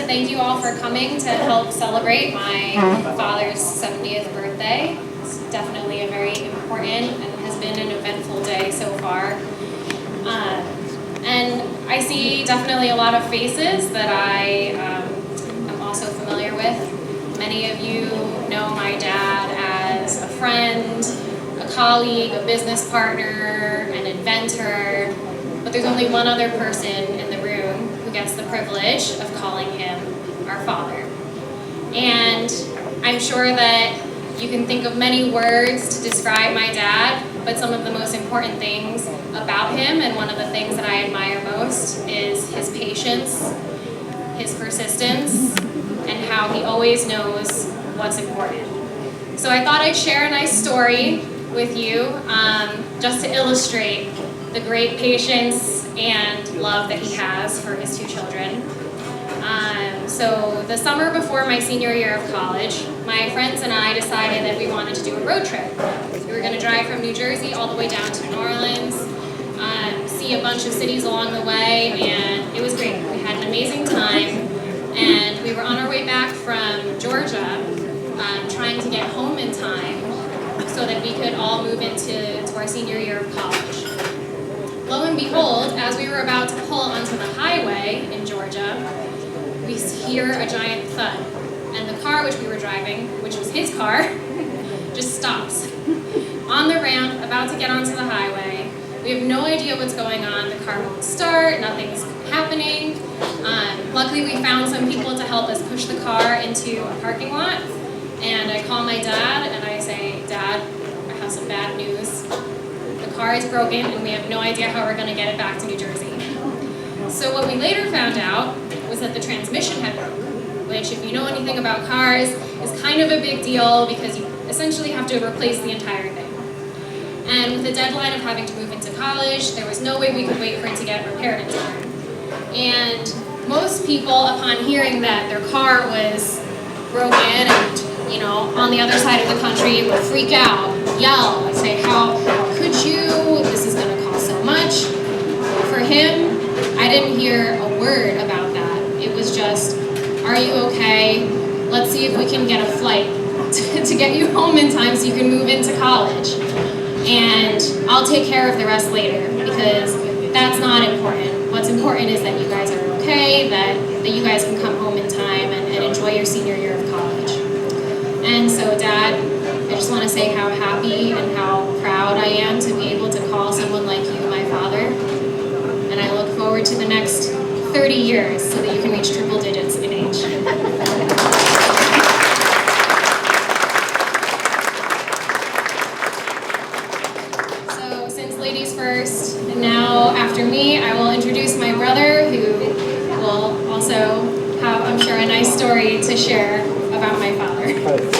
thank you all for coming to help celebrate my father's 70th birthday. It's definitely a very important and has been an eventful day so far. And I see definitely a lot of faces that I am also familiar with. Many of you know my dad as a friend, a colleague, a business partner, an inventor, but there's only one other person in the room who gets the privilege of calling him our father. And I'm sure that you can think of many words to describe my dad, but some of the most important things about him, and one of the things that I admire most, is his patience, his persistence, and how he always knows what's important. So I thought I'd share a nice story with you just to illustrate the great patience and love that he has for his two children. So the summer before my senior year of college, my friends and I decided that we wanted to do a road trip. We were going to drive from New Jersey all the way down to New Orleans, see a bunch of cities along the way, and it was great. We had an amazing time, and we were on our way back from Georgia, trying to get home in time so that we could all move into our senior year of college. Lo and behold, as we were about to pull onto the highway in Georgia, we hear a giant thud, and the car which we were driving, which was his car, just stops. On the ramp, about to get onto the highway. We have no idea what's going on. The car won't start, nothing's happening. Luckily, we found some people to help us push the car into a parking lot, and I call my dad, and I say, "Dad, I have some bad news. The car is broken, and we have no idea how we're going to get it back to New Jersey." So what we later found out was that the transmission had broken, which, if you know anything about cars, is kind of a big deal because you essentially have to replace the entire thing. And with the deadline of having to move into college, there was no way we could wait for it to get repaired in time. And most people, upon hearing that their car was broken and, on the other side of the country, would freak out, yell, and say, how could you? This is going to cost so much. For him, I didn't hear a word about that. It was just, are you okay? Let's see if we can get a flight to get you home in time so you can move into college. And I'll take care of the rest later, because that's not important. What's important is that you guys are okay, that you guys can come home in time and enjoy your senior year of college. And so, Dad, I just want to say how happy and how proud I am to be able to call someone like you my father. And I look forward to the next 30 years so that you can reach triple digits in age. So since ladies first, and now after me, I will introduce my brother, who will also have, I'm sure, a nice story to share about my father.